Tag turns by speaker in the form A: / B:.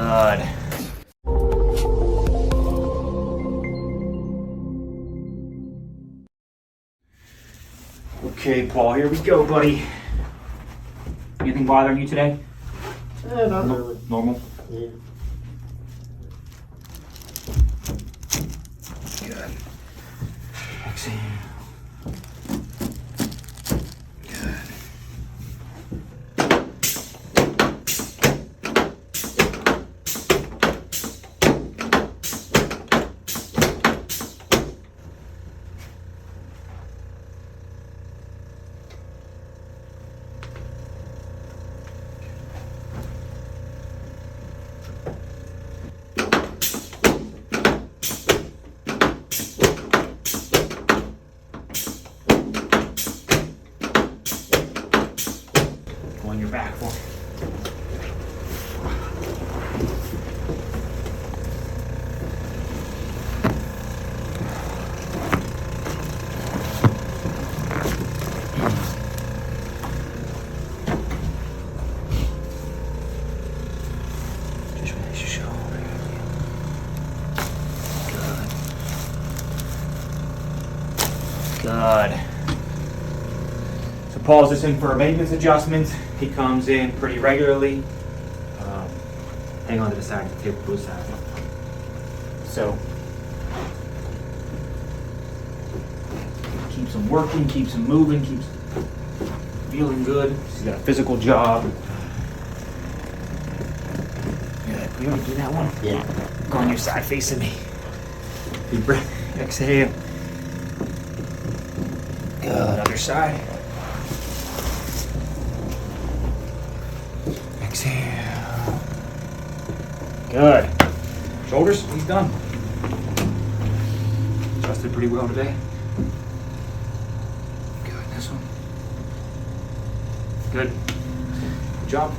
A: Good. Okay, Paul, here we go, buddy. Anything bothering you today?
B: Not really.
A: Normal?
B: Yeah.
A: Good. Exhale. Good. On your back for me. Just release your shoulder. Good. Good. So Paul's just in for a maintenance adjustment. He comes in pretty regularly. Hang on to the side of the table, blue side. So keeps him working, keeps him moving, keeps feeling good. He's got a physical job. Good. We already do that one?
B: Yeah.
A: Go on your side facing me. Deep breath. Exhale. Good. Other side. Exhale. Good. Shoulders, he's done. Adjusted pretty well today. Good, this one. Good. Good job.